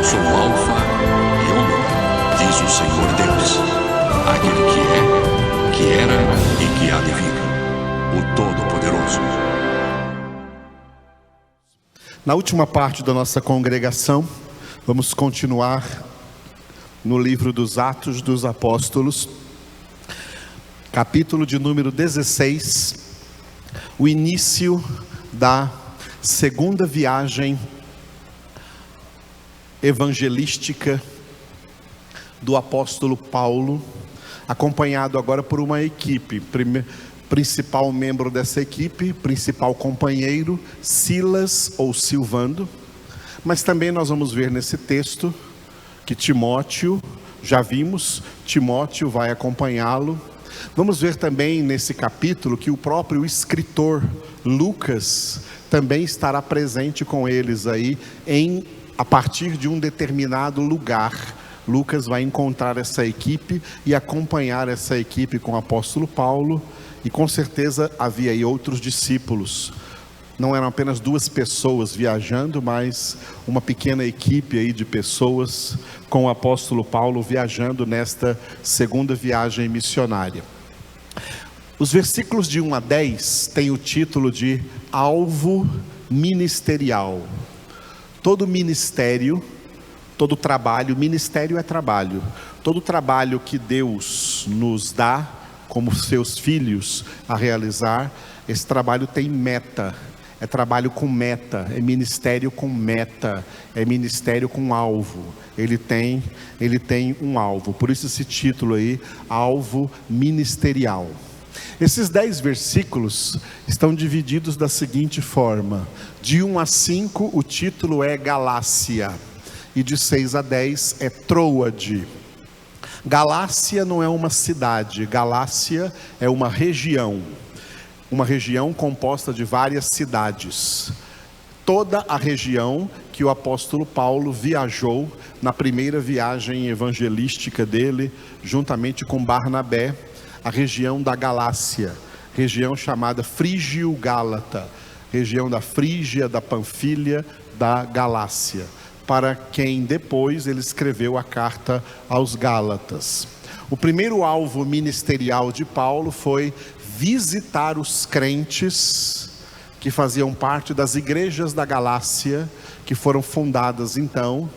sou o Alfa e Ômega, diz o Senhor Deus, aquele que era e que há de vir, o Todo-Poderoso. Na última parte da nossa congregação, vamos continuar no livro dos Atos dos Apóstolos, capítulo de número 16, o início da segunda viagem evangelística do apóstolo Paulo, acompanhado agora por uma equipe. Principal membro dessa equipe, principal companheiro, Silas ou Silvano. Mas também nós vamos ver nesse texto que Timóteo, já vimos, Timóteo vai acompanhá-lo. Vamos ver também nesse capítulo que o próprio escritor Lucas também estará presente com eles aí, a partir de um determinado lugar. Lucas vai encontrar essa equipe e acompanhar essa equipe com o apóstolo Paulo, e com certeza havia aí outros discípulos. Não eram apenas duas pessoas viajando, mas uma pequena equipe aí de pessoas com o apóstolo Paulo viajando nesta segunda viagem missionária. Os versículos de 1 a 10 têm o título de alvo ministerial. Todo ministério, todo trabalho, ministério é trabalho. Todo trabalho que Deus nos dá como seus filhos a realizar, esse trabalho tem meta. É trabalho com meta, é ministério com meta, é ministério com alvo. Ele tem um alvo. Por isso esse título aí, alvo ministerial. Esses 10 versículos estão divididos da seguinte forma: de 1 a 5 o título é Galácia, e de 6 a 10 é Troade. Galácia não é uma cidade, Galácia é uma região composta de várias cidades. Toda a região que o apóstolo Paulo viajou na primeira viagem evangelística dele, juntamente com Barnabé, a região da Galácia, região chamada Frígio-Gálata, região da Frígia, da Panfilha, da Galácia, para quem depois ele escreveu a carta aos Gálatas. O primeiro alvo ministerial de Paulo foi visitar os crentes que faziam parte das igrejas da Galácia, que foram fundadas então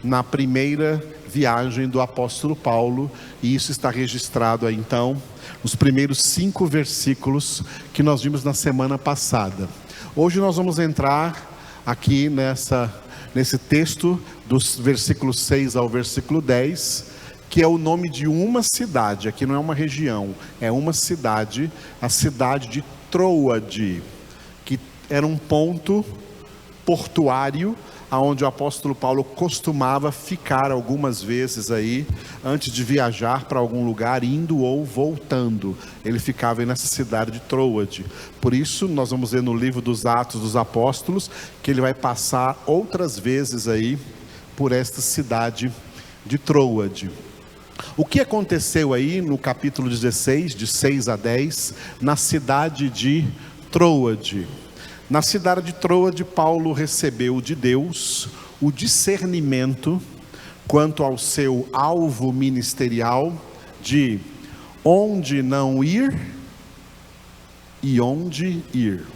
na primeira viagem do apóstolo Paulo, e isso está registrado aí então nos primeiros 5 versículos que nós vimos na semana passada. Hoje nós vamos entrar aqui nesse texto dos versículos 6 ao versículo 10, que é o nome de uma cidade. Aqui não é uma região, é uma cidade, a cidade de Troade, que era um ponto portuário, aonde o apóstolo Paulo costumava ficar algumas vezes aí, antes de viajar para algum lugar, indo ou voltando. Ele ficava aí nessa cidade de Troade. Por isso, nós vamos ver no livro dos Atos dos Apóstolos, que ele vai passar outras vezes aí, por esta cidade de Troade. O que aconteceu aí no capítulo 16, de 6 a 10, na cidade de Troade? Na cidade de Troade, Paulo recebeu de Deus o discernimento quanto ao seu alvo ministerial de onde não ir e onde ir.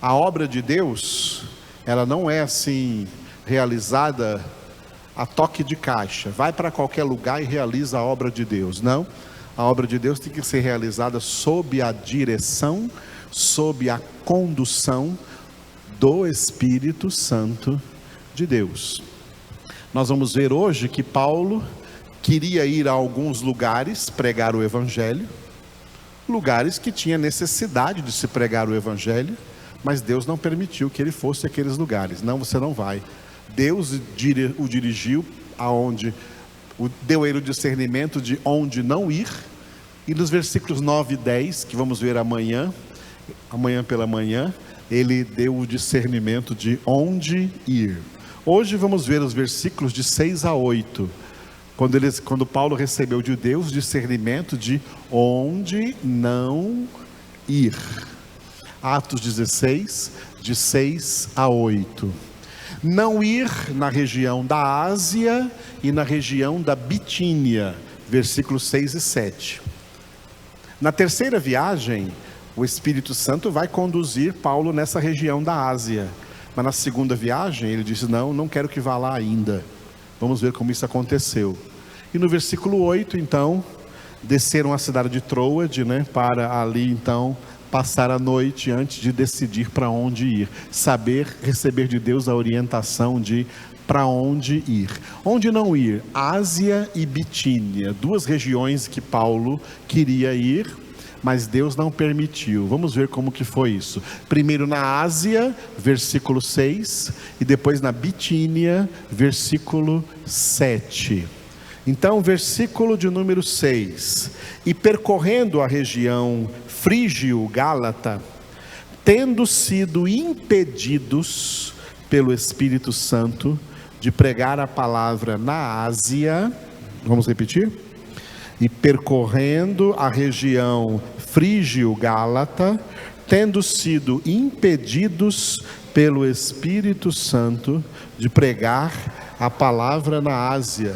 A obra de Deus, ela não é assim realizada a toque de caixa. Vai para qualquer lugar e realiza a obra de Deus. Não. A obra de Deus tem que ser realizada sob a direção, sob a condução do Espírito Santo de Deus. Nós vamos ver hoje que Paulo queria ir a alguns lugares pregar o Evangelho, lugares que tinha necessidade de se pregar o Evangelho, mas Deus não permitiu que ele fosse àqueles lugares. Não, você não vai. Deus o dirigiu aonde, deu a ele o discernimento de onde não ir, e nos versículos 9 e 10, que vamos ver amanhã pela manhã, ele deu o discernimento de onde ir. Hoje vamos ver os versículos de 6 a 8, quando Paulo recebeu de Deus discernimento de onde não ir. Atos 16, de 6 a 8. Não ir na região da Ásia e na região da Bitínia, versículos 6 e 7. Na terceira viagem, o Espírito Santo vai conduzir Paulo nessa região da Ásia. Mas na segunda viagem, ele disse, não quero que vá lá ainda. Vamos ver como isso aconteceu. E no versículo 8, então, desceram a cidade de Troade, para ali, então, passar a noite antes de decidir para onde ir. Receber de Deus a orientação de para onde ir. Onde não ir? Ásia e Bitínia, duas regiões que Paulo queria ir, mas Deus não permitiu. Vamos ver como que foi isso. Primeiro na Ásia, versículo 6, e depois na Bitínia, versículo 7. Então, versículo de número 6. E percorrendo a região frígio-gálata, tendo sido impedidos pelo Espírito Santo de pregar a palavra na Ásia, vamos repetir? E percorrendo a região frígio-gálata, tendo sido impedidos pelo Espírito Santo de pregar a palavra na Ásia.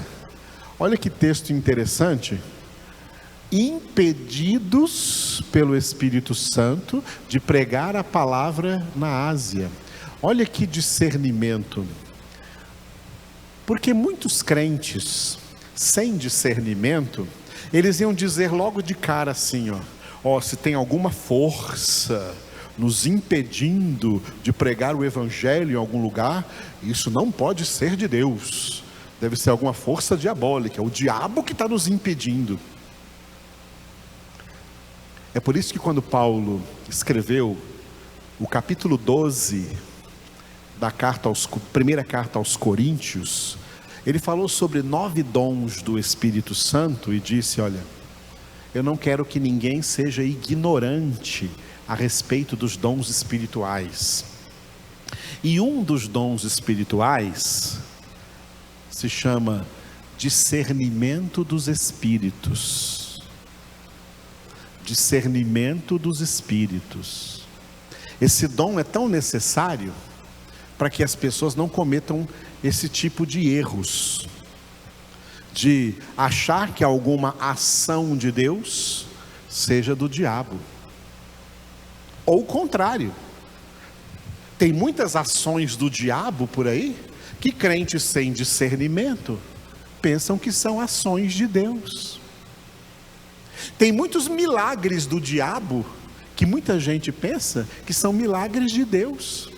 Olha que texto interessante. Impedidos pelo Espírito Santo de pregar a palavra na Ásia. Olha que discernimento. Porque muitos crentes, sem discernimento, eles iam dizer logo de cara assim, se tem alguma força nos impedindo de pregar o evangelho em algum lugar, isso não pode ser de Deus. Deve ser alguma força diabólica, o diabo que está nos impedindo. É por isso que quando Paulo escreveu o capítulo 12 da primeira carta aos Coríntios, ele falou sobre 9 dons do Espírito Santo e disse, olha, eu não quero que ninguém seja ignorante a respeito dos dons espirituais. E um dos dons espirituais se chama discernimento dos espíritos. Discernimento dos espíritos. Esse dom é tão necessário para que as pessoas não cometam esse tipo de erros, de achar que alguma ação de Deus seja do diabo, ou o contrário. Tem muitas ações do diabo por aí, que crentes sem discernimento pensam que são ações de Deus. Tem muitos milagres do diabo, que muita gente pensa que são milagres de Deus.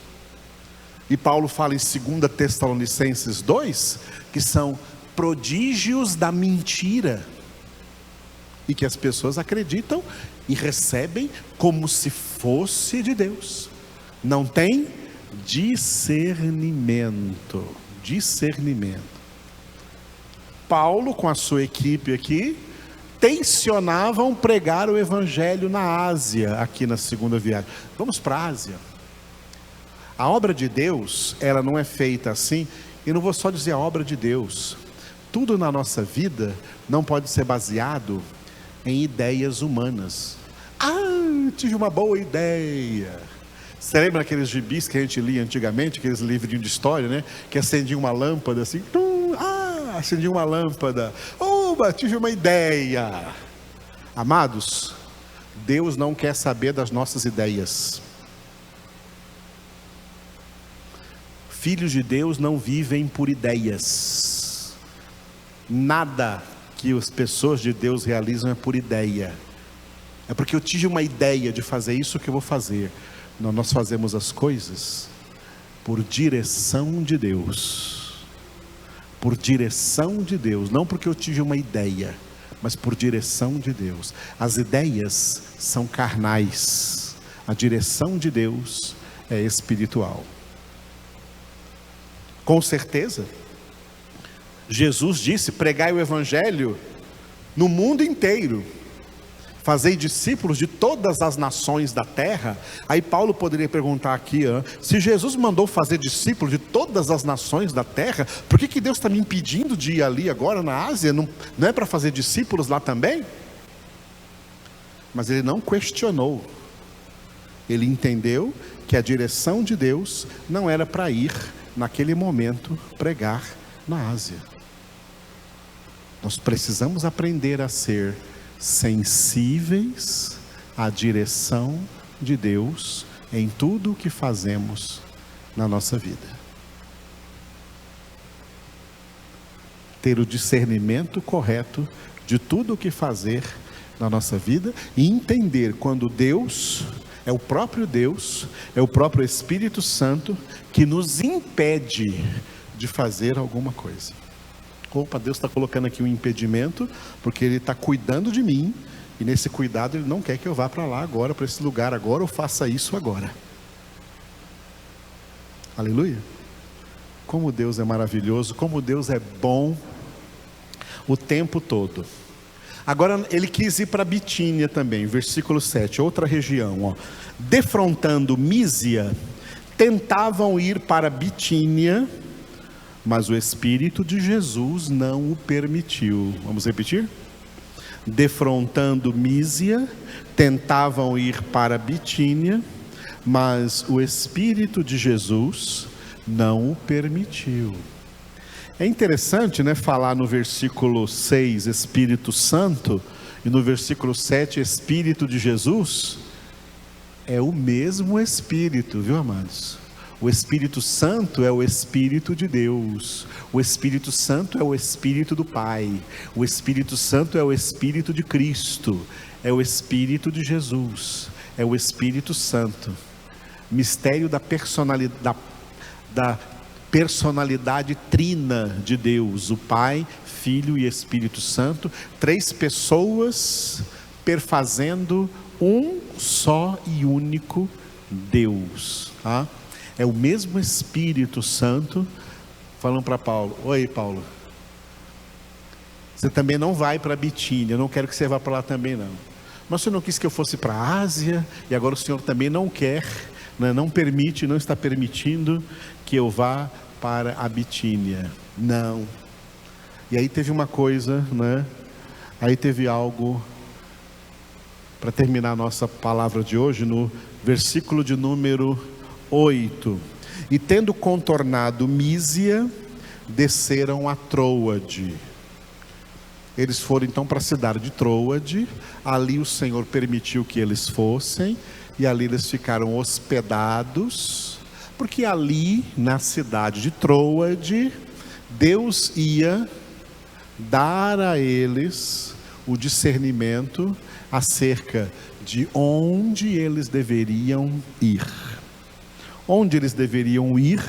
E Paulo fala em 2 Tessalonicenses 2, que são prodígios da mentira, e que as pessoas acreditam e recebem como se fosse de Deus. Não tem discernimento. Paulo, com a sua equipe aqui, tensionavam pregar o evangelho na Ásia, aqui na segunda viagem. Vamos para a Ásia. A obra de Deus, ela não é feita assim, e não vou só dizer a obra de Deus. Tudo na nossa vida não pode ser baseado em ideias humanas. Tive uma boa ideia. Você lembra aqueles gibis que a gente lia antigamente, aqueles livrinhos de história, que acendiam uma lâmpada assim, acendia uma lâmpada, tive uma ideia. Amados, Deus não quer saber das nossas ideias. Filhos de Deus não vivem por ideias. Nada que as pessoas de Deus realizam é por ideia. É porque eu tive uma ideia de fazer isso que eu vou fazer. Não, nós fazemos as coisas por direção de Deus. Por direção de Deus. Não porque eu tive uma ideia, mas por direção de Deus. As ideias são carnais. A direção de Deus é espiritual. Com certeza, Jesus disse, pregai o evangelho no mundo inteiro, fazei discípulos de todas as nações da terra. Aí Paulo poderia perguntar aqui, se Jesus mandou fazer discípulos de todas as nações da terra, por que Deus está me impedindo de ir ali agora na Ásia? Não é para fazer discípulos lá também? Mas ele não questionou. Ele entendeu que a direção de Deus não era para ir naquele momento, pregar na Ásia. Nós precisamos aprender a ser sensíveis à direção de Deus em tudo o que fazemos na nossa vida. Ter o discernimento correto de tudo o que fazer na nossa vida e entender quando Deus é o próprio Deus, é o próprio Espírito Santo que nos impede de fazer alguma coisa. Opa, Deus está colocando aqui um impedimento porque Ele está cuidando de mim e nesse cuidado Ele não quer que eu vá para lá agora, para esse lugar agora ou faça isso agora. Aleluia. Como Deus é maravilhoso, como Deus é bom o tempo todo. Agora ele quis ir para Bitínia também, versículo 7, outra região, ó. Defrontando Mísia, tentavam ir para Bitínia, mas o Espírito de Jesus não o permitiu. Vamos repetir? Defrontando Mísia, tentavam ir para Bitínia, mas o Espírito de Jesus não o permitiu. É interessante, né, falar no versículo 6, Espírito Santo, e no versículo 7, Espírito de Jesus. É o mesmo Espírito, viu, amados? O Espírito Santo é o Espírito de Deus. O Espírito Santo é o Espírito do Pai. O Espírito Santo é o Espírito de Cristo. É o Espírito de Jesus. É o Espírito Santo. Mistério da personalidade trina de Deus, o Pai, Filho e Espírito Santo, 3 pessoas perfazendo um só e único Deus, tá? É o mesmo Espírito Santo falando para Paulo: oi Paulo, você também não vai para Bitínia, eu não quero que você vá para lá também não, mas o Senhor não quis que eu fosse para a Ásia, e agora o Senhor também não quer, né, não permite, não está permitindo que eu vá para a Bitínia, não. E aí teve uma coisa, né? Aí teve algo, para terminar a nossa palavra de hoje, no versículo de número 8. E tendo contornado Mísia, desceram a Troade. Eles foram então para a cidade de Troade, ali o Senhor permitiu que eles fossem, e ali eles ficaram hospedados, porque ali na cidade de Troade, Deus ia dar a eles o discernimento acerca de onde eles deveriam ir. Onde eles deveriam ir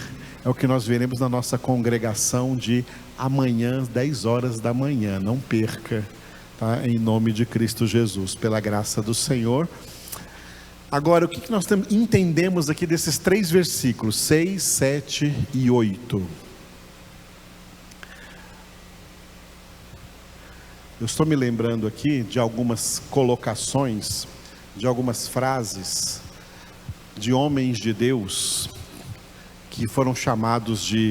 é o que nós veremos na nossa congregação de amanhã, 10 horas da manhã. Não perca, tá? Em nome de Cristo Jesus, pela graça do Senhor. Agora, o que nós entendemos aqui desses 3 versículos, 6, 7 e 8? Eu estou me lembrando aqui de algumas colocações, de algumas frases de homens de Deus que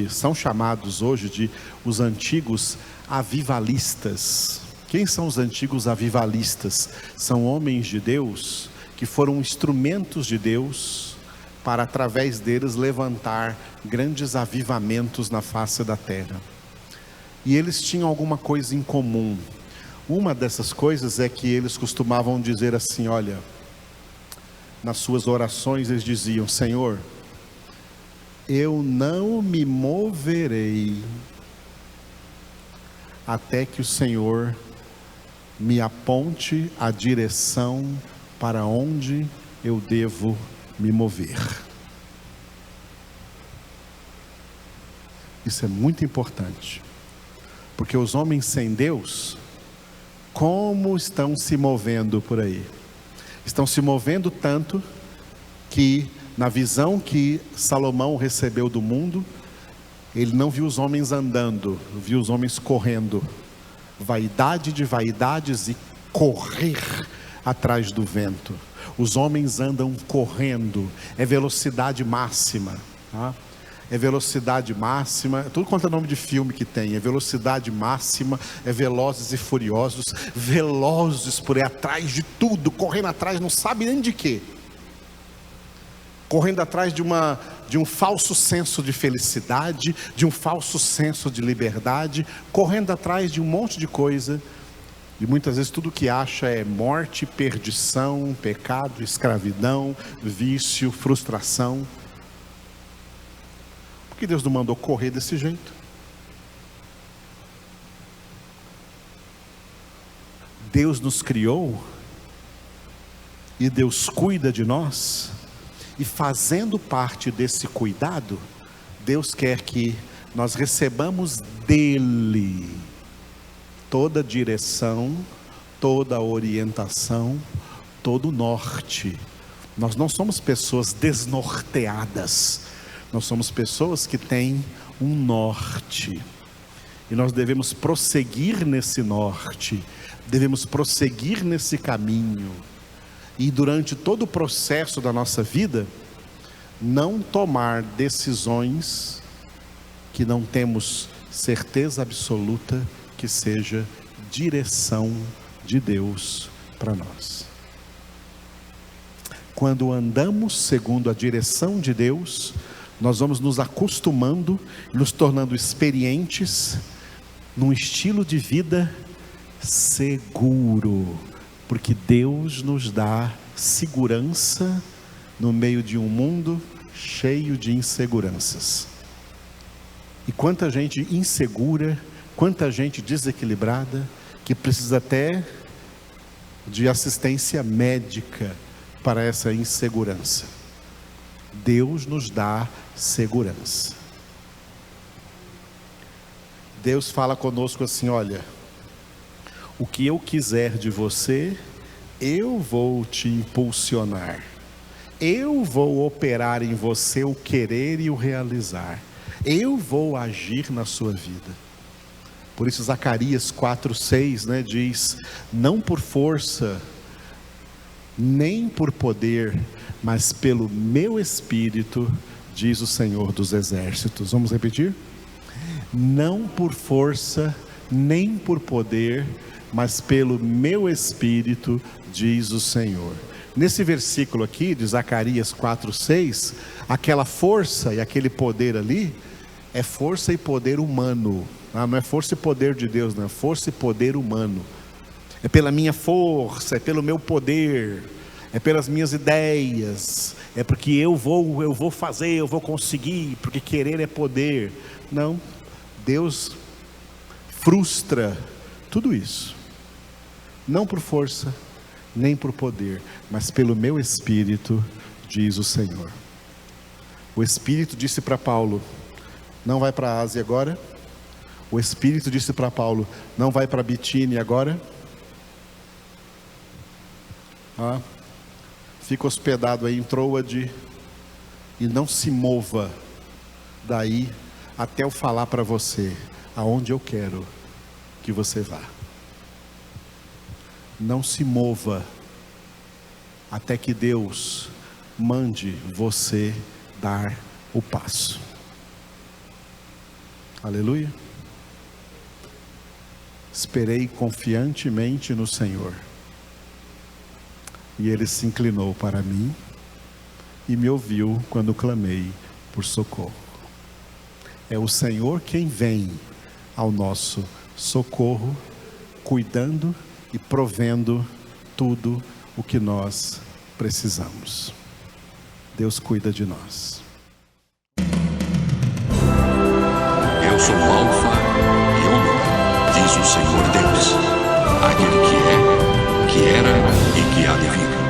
são chamados hoje de os antigos avivalistas. Quem são os antigos avivalistas? São homens de Deus que foram instrumentos de Deus para, através deles, levantar grandes avivamentos na face da terra. E eles tinham alguma coisa em comum. Uma dessas coisas é que eles costumavam dizer assim, olha, nas suas orações eles diziam: Senhor, eu não me moverei até que o Senhor me aponte a direção para onde eu devo me mover. Isso é muito importante, porque os homens sem Deus, como estão se movendo por aí? Estão se movendo tanto que, na visão que Salomão recebeu do mundo, ele não viu os homens andando, viu os homens correndo. Vaidade de vaidades e correr atrás do vento. Os homens andam correndo, é velocidade máxima, tá? É velocidade máxima, tudo quanto é nome de filme que tem, é velocidade máxima, é Velozes e Furiosos, velozes por aí atrás de tudo, correndo atrás, não sabe nem de quê. correndo atrás de um falso senso de felicidade, de um falso senso de liberdade, correndo atrás de um monte de coisa, e muitas vezes tudo que acha é morte, perdição, pecado, escravidão, vício, frustração. Por que Deus não mandou correr desse jeito? Deus nos criou, e Deus cuida de nós, e fazendo parte desse cuidado, Deus quer que nós recebamos dEle toda direção, toda orientação, todo norte. Nós não somos pessoas desnorteadas, nós somos pessoas que têm um norte, e nós devemos prosseguir nesse norte, devemos prosseguir nesse caminho, e durante todo o processo da nossa vida, não tomar decisões que não temos certeza absoluta que seja direção de Deus para nós. Quando andamos segundo a direção de Deus, nós vamos nos acostumando, nos tornando experientes num estilo de vida seguro, porque Deus nos dá segurança no meio de um mundo cheio de inseguranças. E quanta gente insegura, quanta gente desequilibrada, que precisa até de assistência médica para essa insegurança. Deus nos dá segurança. Deus fala conosco assim: olha, o que eu quiser de você, eu vou te impulsionar, eu vou operar em você o querer e o realizar, eu vou agir na sua vida. Por isso Zacarias 4:6, diz: não por força, nem por poder, mas pelo meu Espírito, diz o Senhor dos Exércitos. Vamos repetir? Não por força, nem por poder, mas pelo meu Espírito, diz o Senhor. Nesse versículo aqui de Zacarias 4:6, aquela força e aquele poder ali, é força e poder humano. Não é força e poder de Deus, não é força e poder humano. É pela minha força, é pelo meu poder, é pelas minhas ideias, é porque eu vou fazer, eu vou conseguir, porque querer é poder. Não, Deus frustra tudo isso, não por força, nem por poder, mas pelo meu Espírito, diz o Senhor. O Espírito disse para Paulo: não vai para a Ásia agora. O Espírito disse para Paulo: não vai para Bitínia agora. Fica hospedado aí em Troade e não se mova daí até eu falar para você aonde eu quero que você vá. Não se mova até que Deus mande você dar o passo. Aleluia. Esperei confiantemente no Senhor, e Ele se inclinou para mim e me ouviu quando clamei por socorro. É o Senhor quem vem ao nosso socorro, cuidando e provendo tudo o que nós precisamos. Deus cuida de nós. Eu sou o Alfa e Ômega, diz o Senhor Deus, aquele que é, que era e que há de vir.